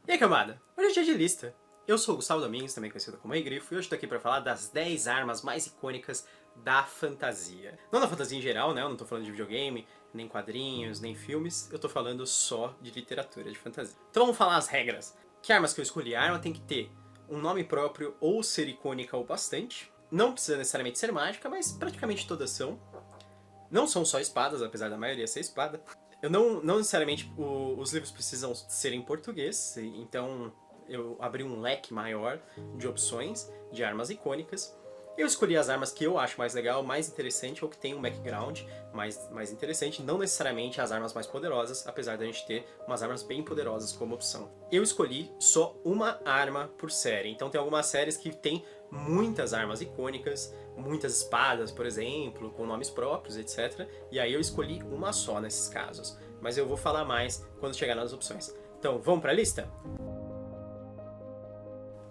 E aí, cambada? Hoje é dia de lista. Eu sou o Gustavo Domingues, também conhecido como Rei Grifo, e hoje estou aqui para falar das 10 armas mais icônicas da fantasia. Não da fantasia em geral, né? Eu não tô falando de videogame, nem quadrinhos, nem filmes. Eu tô falando só de literatura, de fantasia. Então vamos falar as regras. Que armas que eu escolhi? A arma tem que ter um nome próprio ou ser icônica o bastante. Não precisa necessariamente ser mágica, mas praticamente todas são. Não são só espadas, apesar da maioria ser espada. Eu não necessariamente os livros precisam ser em português, então eu abri um leque maior de opções de armas icônicas. Eu escolhi as armas que eu acho mais legal, mais interessante, ou que tem um background mais interessante, não necessariamente as armas mais poderosas, apesar da gente ter umas armas bem poderosas como opção. Eu escolhi só uma arma por série, então tem algumas séries que tem muitas armas icônicas, muitas espadas, por exemplo, com nomes próprios, etc. E aí eu escolhi uma só nesses casos, mas eu vou falar mais quando chegar nas opções. Então, vamos para a lista?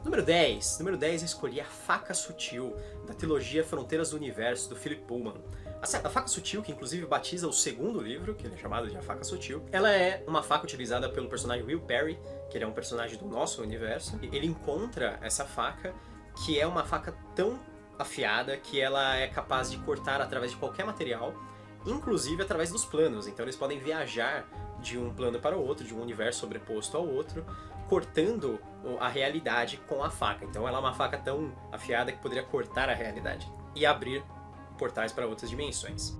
Número 10. Número 10 eu escolhi a Faca Sutil, da trilogia Fronteiras do Universo, do Philip Pullman. A Faca Sutil, que inclusive batiza o segundo livro, que ele é chamado de A Faca Sutil, ela é uma faca utilizada pelo personagem Will Perry, que ele é um personagem do nosso universo. Ele encontra essa faca, que é uma faca tão afiada que ela é capaz de cortar através de qualquer material, inclusive através dos planos. Então eles podem viajar de um plano para o outro, de um universo sobreposto ao outro, cortando a realidade com a faca. Então ela é uma faca tão afiada que poderia cortar a realidade e abrir portais para outras dimensões.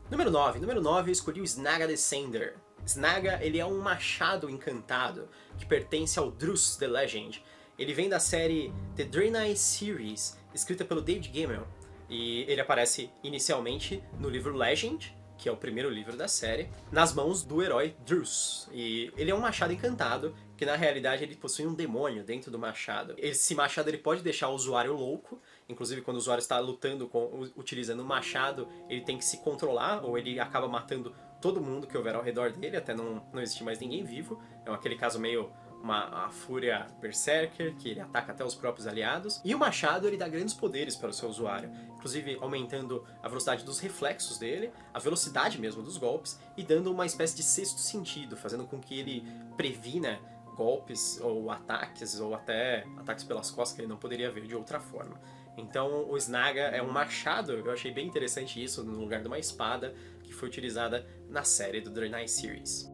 Número 9. Número 9 eu escolhi o Snaga Descender. Snaga, ele é um machado encantado que pertence ao Drus the Legend. Ele vem da série The Draenei Series, escrita pelo David Gemmell. E ele aparece inicialmente no livro Legend, que é o primeiro livro da série, nas mãos do herói Drus. E ele é um machado encantado, que na realidade ele possui um demônio dentro do machado. Esse machado ele pode deixar o usuário louco, inclusive quando o usuário está lutando utilizando o machado, ele tem que se controlar, ou ele acaba matando todo mundo que houver ao redor dele, até não existir mais ninguém vivo. É aquele caso meio uma fúria berserker, que ele ataca até os próprios aliados. E o machado ele dá grandes poderes para o seu usuário, inclusive aumentando a velocidade dos reflexos dele, a velocidade mesmo dos golpes, e dando uma espécie de sexto sentido, fazendo com que ele previna golpes ou até ataques pelas costas que ele não poderia ver de outra forma. Então o Snaga é um machado, eu achei bem interessante isso, no lugar de uma espada, que foi utilizada na série do Draenei Series.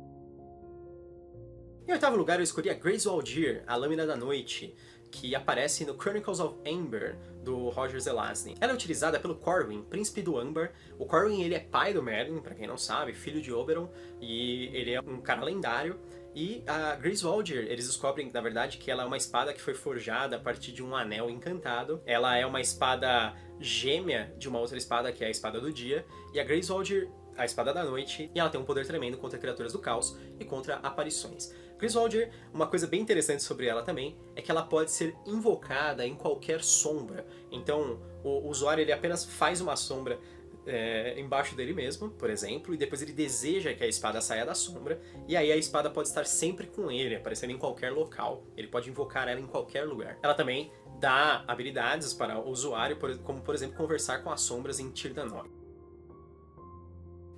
Em oitavo lugar eu escolhi a Grace-Waldir, a Lâmina da Noite, que aparece no Chronicles of Amber, do Roger Zelazny. Ela é utilizada pelo Corwin, príncipe do Amber. O Corwin ele é pai do Merlin, pra quem não sabe, filho de Oberon, e ele é um cara lendário. E a Grace-Waldir, eles descobrem, na verdade, que ela é uma espada que foi forjada a partir de um anel encantado. Ela é uma espada gêmea de uma outra espada, que é a Espada do Dia. E a Grace-Waldir, a Espada da Noite, e ela tem um poder tremendo contra criaturas do caos e contra aparições. Grace-Waldir, uma coisa bem interessante sobre ela também, é que ela pode ser invocada em qualquer sombra. Então, o usuário ele apenas faz uma sombra embaixo dele mesmo, por exemplo, e depois ele deseja que a espada saia da sombra, e aí a espada pode estar sempre com ele, aparecendo em qualquer local. Ele pode invocar ela em qualquer lugar. Ela também dá habilidades para o usuário, como por exemplo, conversar com as sombras em Tir-Danor.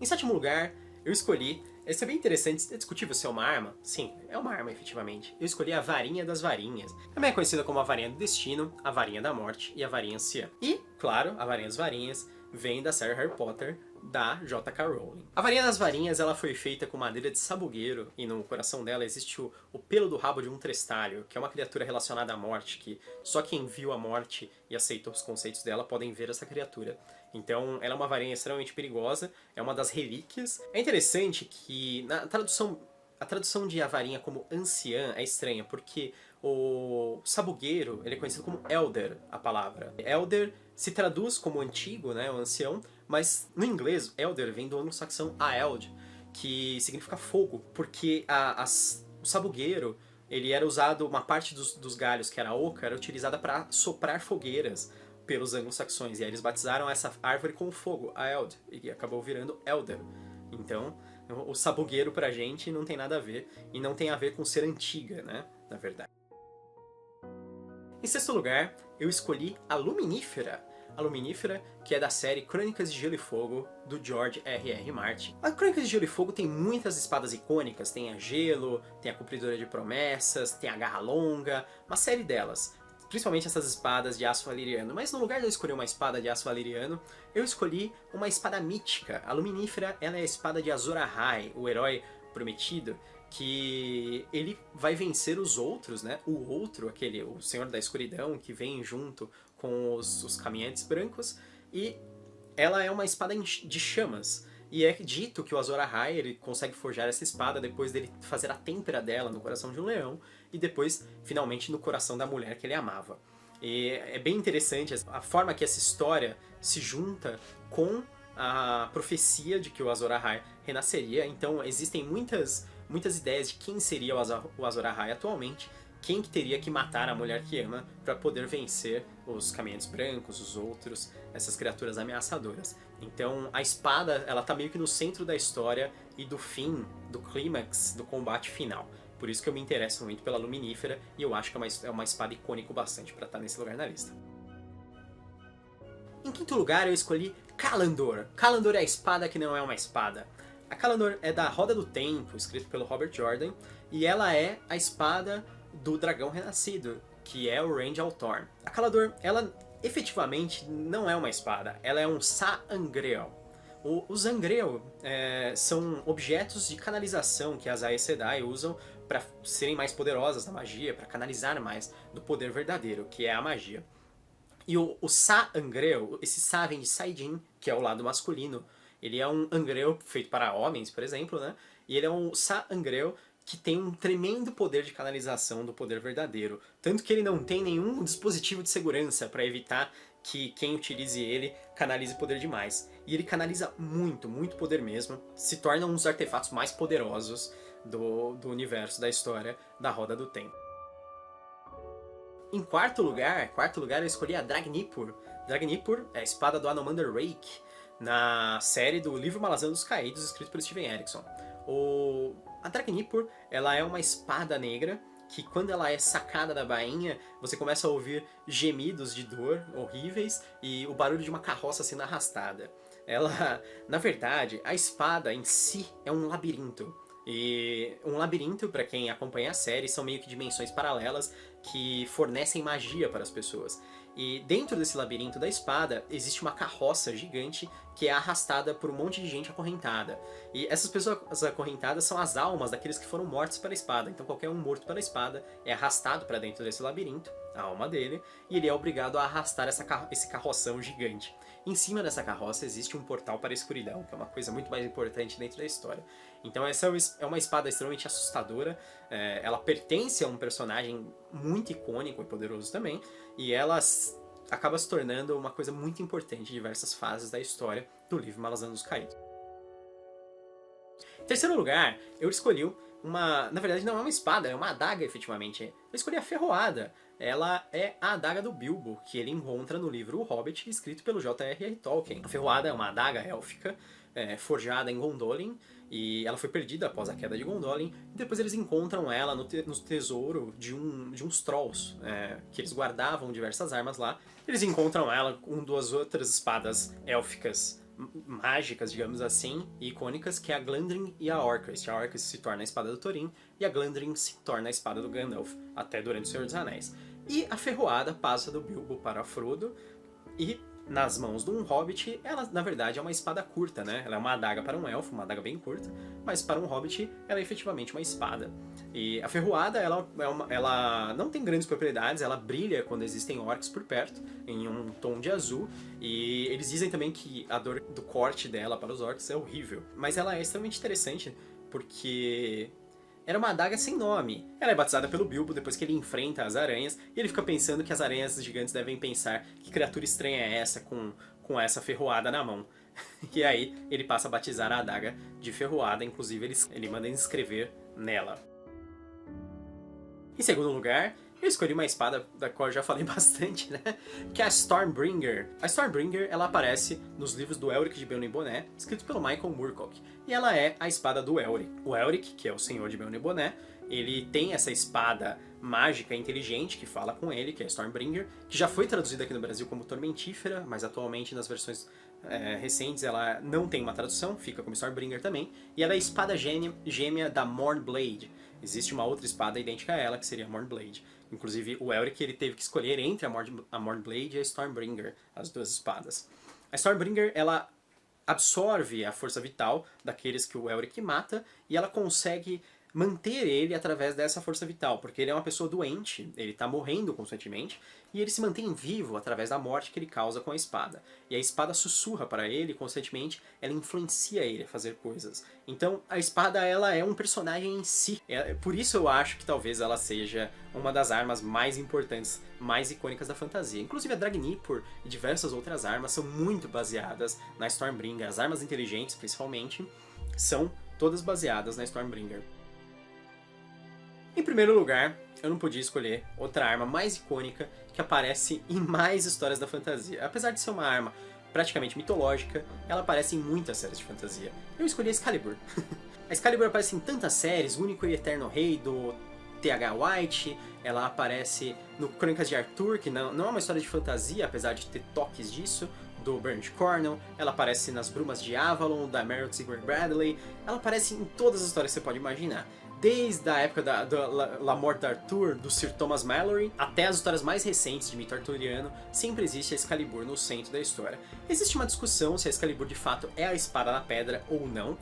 Em sétimo lugar, eu escolhi... Isso é bem interessante, é discutível se é uma arma? Sim, é uma arma efetivamente. Eu escolhi a Varinha das Varinhas. Também é conhecida como a Varinha do Destino, a Varinha da Morte e a Varinha Anciã. E, claro, a Varinha das Varinhas vem da série Harry Potter, da J.K. Rowling. A Varinha das Varinhas ela foi feita com madeira de sabugueiro, e no coração dela existe o pelo do rabo de um trestalho, que é uma criatura relacionada à morte, que só quem viu a morte e aceitou os conceitos dela podem ver essa criatura. Então ela é uma varinha extremamente perigosa, é uma das relíquias. É interessante que na tradução, a tradução de a varinha como anciã é estranha, porque o sabugueiro ele é conhecido como elder, a palavra. Elder se traduz como antigo, né, o ancião, mas no inglês elder vem do anglo-saxão aeld, que significa fogo, porque o sabugueiro ele era usado, uma parte dos galhos que era a oca era utilizada para soprar fogueiras pelos anglo-saxões, e aí eles batizaram essa árvore com fogo, a Eld, e acabou virando Elder. Então, o sabugueiro pra gente não tem nada a ver, e não tem a ver com ser antiga, né, na verdade. Em sexto lugar, eu escolhi a Luminífera, a Luminífera, que é da série Crônicas de Gelo e Fogo, do George R.R. Martin. A Crônicas de Gelo e Fogo tem muitas espadas icônicas, tem a Gelo, tem a Cumpridora de Promessas, tem a Garra Longa, uma série delas. Principalmente essas espadas de aço valeriano. Mas no lugar de eu escolher uma espada de aço valeriano, eu escolhi uma espada mítica. A Luminífera, ela é a espada de Azor Ahai, o herói prometido, que ele vai vencer os outros, né? O outro, o Senhor da Escuridão, que vem junto com os caminhantes brancos, e ela é uma espada de chamas. E é dito que o Azor Ahai, ele consegue forjar essa espada depois dele fazer a têmpera dela no coração de um leão, e depois, finalmente, no coração da mulher que ele amava. E é bem interessante a forma que essa história se junta com a profecia de que o Azor Ahai renasceria. Então existem muitas ideias de quem seria o Azor Ahai atualmente, quem que teria que matar a mulher que ama para poder vencer os caminhantes brancos, os outros, essas criaturas ameaçadoras. Então a espada, ela tá meio que no centro da história e do fim, do clímax, do combate final. Por isso que eu me interesso muito pela Luminífera e eu acho que é uma espada icônica bastante para estar nesse lugar na lista. Em quinto lugar eu escolhi Kalandor. Kalandor é a espada que não é uma espada. A Kalandor é da Roda do Tempo, escrito pelo Robert Jordan, e ela é a espada do dragão renascido, que é o Range Althorn. A Kalandor, ela efetivamente não é uma espada, ela é um Sa'angreal. Os Angreal são objetos de canalização que as Aes Sedai usam para serem mais poderosas na magia, para canalizar mais do poder verdadeiro, que é a magia. E o Sa'angreal, esse Sa vem de Saidin, que é o lado masculino. Ele é um Angreal feito para homens, por exemplo, né? E ele é um Sa'angreal que tem um tremendo poder de canalização do poder verdadeiro. Tanto que ele não tem nenhum dispositivo de segurança para evitar que quem utilize ele canalize poder demais. E ele canaliza muito, muito poder mesmo. Se torna um dos artefatos mais poderosos do universo, da história da Roda do Tempo. Em quarto lugar eu escolhi a Dragnipur. Dragnipur é a espada do Anomander Rake, na série do Livro Malazan dos Caídos, escrito por Steven Erikson. A Dragnipur, ela é uma espada negra que quando ela é sacada da bainha, você começa a ouvir gemidos de dor horríveis e o barulho de uma carroça sendo arrastada. Ela, na verdade, a espada em si é um labirinto. E um labirinto, para quem acompanha a série, são meio que dimensões paralelas que fornecem magia para as pessoas. E dentro desse labirinto da espada existe uma carroça gigante que é arrastada por um monte de gente acorrentada. E essas pessoas acorrentadas são as almas daqueles que foram mortos pela espada. Então qualquer um morto pela espada é arrastado para dentro desse labirinto, a alma dele, e ele é obrigado a arrastar esse carroção gigante. Em cima dessa carroça existe um portal para a escuridão, que é uma coisa muito mais importante dentro da história. Então essa é uma espada extremamente assustadora, ela pertence a um personagem muito icônico e poderoso também, e ela acaba se tornando uma coisa muito importante em diversas fases da história do livro Malazan dos Caídos. Em terceiro lugar, eu escolhi na verdade não é uma espada, é uma adaga efetivamente. Eu escolhi a Ferroada. Ela é a adaga do Bilbo, que ele encontra no livro O Hobbit, escrito pelo J.R.R. Tolkien. A Ferroada é uma adaga élfica, forjada em Gondolin, e ela foi perdida após a queda de Gondolin, e depois eles encontram ela no tesouro de uns Trolls, que eles guardavam diversas armas lá. Eles encontram ela com duas outras espadas élficas mágicas, digamos assim, e icônicas, que é a Glandrin e a Orcris. A Orcris se torna a espada do Thorin, e a Glandrin se torna a espada do Gandalf, até durante o Senhor dos Anéis. E a Ferroada passa do Bilbo para Frodo, e nas mãos de um Hobbit, ela na verdade é uma espada curta, né? Ela é uma adaga para um elfo, uma adaga bem curta, mas para um Hobbit ela é efetivamente uma espada. E a Ferroada, ela não tem grandes propriedades, ela brilha quando existem orcs por perto, em um tom de azul, e eles dizem também que a dor do corte dela para os orcs é horrível. Mas ela é extremamente interessante, porque era uma adaga sem nome. Ela é batizada pelo Bilbo depois que ele enfrenta as aranhas, e ele fica pensando que as aranhas gigantes devem pensar que criatura estranha é essa com essa ferroada na mão. E aí ele passa a batizar a adaga de Ferroada, inclusive ele manda inscrever nela. Em segundo lugar, eu escolhi uma espada da qual eu já falei bastante, né? Que é a Stormbringer. A Stormbringer, ela aparece nos livros do Elric de Belniboné, escrito pelo Michael Moorcock. E ela é a espada do Elric. O Elric, que é o senhor de Belniboné, ele tem essa espada mágica e inteligente que fala com ele, que é a Stormbringer, que já foi traduzida aqui no Brasil como Tormentífera, mas atualmente nas versões recentes ela não tem uma tradução, fica como Stormbringer também, e ela é a espada gêmea da Mournblade. Existe uma outra espada idêntica a ela, que seria a Mournblade. Inclusive o Elric ele teve que escolher entre a Mournblade e a Stormbringer, as duas espadas. A Stormbringer, ela absorve a força vital daqueles que o Elric mata e ela consegue manter ele através dessa força vital, porque ele é uma pessoa doente, ele está morrendo constantemente, e ele se mantém vivo através da morte que ele causa com a espada. E a espada sussurra para ele constantemente, ela influencia ele a fazer coisas. Então a espada ela é um personagem em si. Por isso eu acho que talvez ela seja uma das armas mais importantes, mais icônicas da fantasia. Inclusive a Dragnipur e diversas outras armas são muito baseadas na Stormbringer. As armas inteligentes, principalmente, são todas baseadas na Stormbringer. Em primeiro lugar, eu não podia escolher outra arma mais icônica que aparece em mais histórias da fantasia. Apesar de ser uma arma praticamente mitológica, ela aparece em muitas séries de fantasia. Eu escolhi a Excalibur. A Excalibur aparece em tantas séries, o Único e Eterno Rei do T.H. White, ela aparece no Crônicas de Arthur, que não é uma história de fantasia, apesar de ter toques disso, do Bernard Cornwell, ela aparece nas Brumas de Avalon, da Meryl Sigourney Bradley, ela aparece em todas as histórias que você pode imaginar. Desde a época da La Morte d'Arthur, do Sir Thomas Malory, até as histórias mais recentes de mito arturiano, sempre existe a Excalibur no centro da história. Existe uma discussão se a Excalibur de fato é a espada na pedra ou não.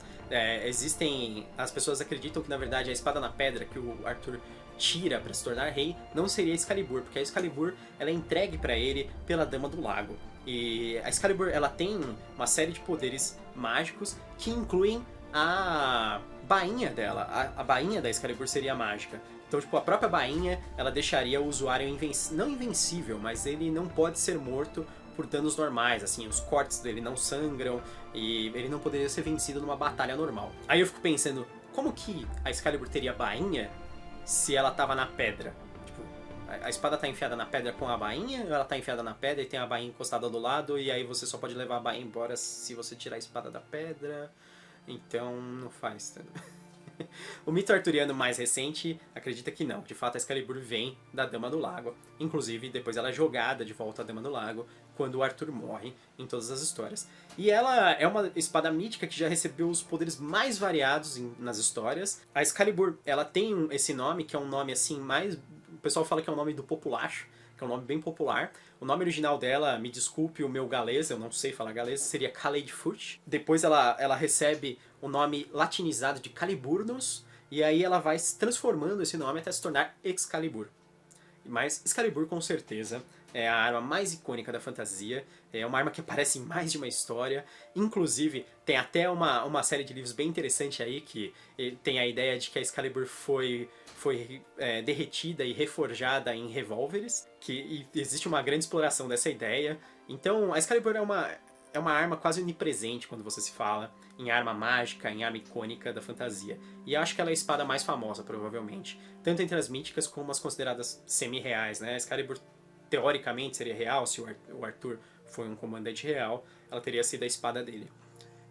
As pessoas acreditam que na verdade a espada na pedra que o Arthur tira para se tornar rei não seria a Excalibur, porque a Excalibur ela é entregue para ele pela Dama do Lago. E a Excalibur ela tem uma série de poderes mágicos que incluem a bainha dela. A bainha da Excalibur seria mágica. Então, tipo, a própria bainha, ela deixaria o usuário não invencível, mas ele não pode ser morto por danos normais, assim, os cortes dele não sangram e ele não poderia ser vencido numa batalha normal. Aí eu fico pensando, como que a Excalibur teria bainha se ela tava na pedra? Tipo, a espada tá enfiada na pedra com a bainha, ou ela tá enfiada na pedra e tem a bainha encostada do lado e aí você só pode levar a bainha embora se você tirar a espada da pedra? Então não faz, entendeu? O mito arturiano mais recente acredita que não. De fato, a Excalibur vem da Dama do Lago. Inclusive, depois ela é jogada de volta à Dama do Lago quando o Arthur morre em todas as histórias. E ela é uma espada mítica que já recebeu os poderes mais variados nas histórias. A Excalibur, ela tem esse nome, que é um nome assim mais... O pessoal fala que é um nome do populacho, que é um nome bem popular. O nome original dela, me desculpe o meu galês, eu não sei falar galês, seria Caleidfoot. Depois ela recebe o nome latinizado de Caliburnus, e aí ela vai se transformando esse nome até se tornar Excalibur. Mas Excalibur, com certeza, é a arma mais icônica da fantasia, é uma arma que aparece em mais de uma história, inclusive tem até uma série de livros bem interessante aí, que tem a ideia de que a Excalibur foi derretida e reforjada em revólveres, e existe uma grande exploração dessa ideia. Então a Excalibur é uma arma quase onipresente quando você se fala em arma mágica, em arma icônica da fantasia. E acho que ela é a espada mais famosa, provavelmente. Tanto entre as míticas como as consideradas semi-reais, né? A Excalibur, teoricamente, seria real, se o Arthur foi um comandante real, ela teria sido a espada dele.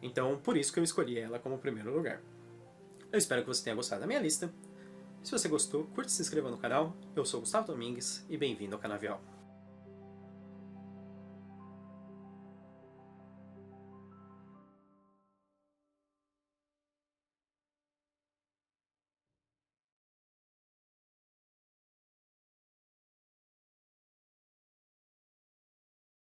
Então, por isso que eu escolhi ela como primeiro lugar. Eu espero que você tenha gostado da minha lista. Se você gostou, curta e se inscreva no canal. Eu sou o Gustavo Domingues e bem-vindo ao Canavial.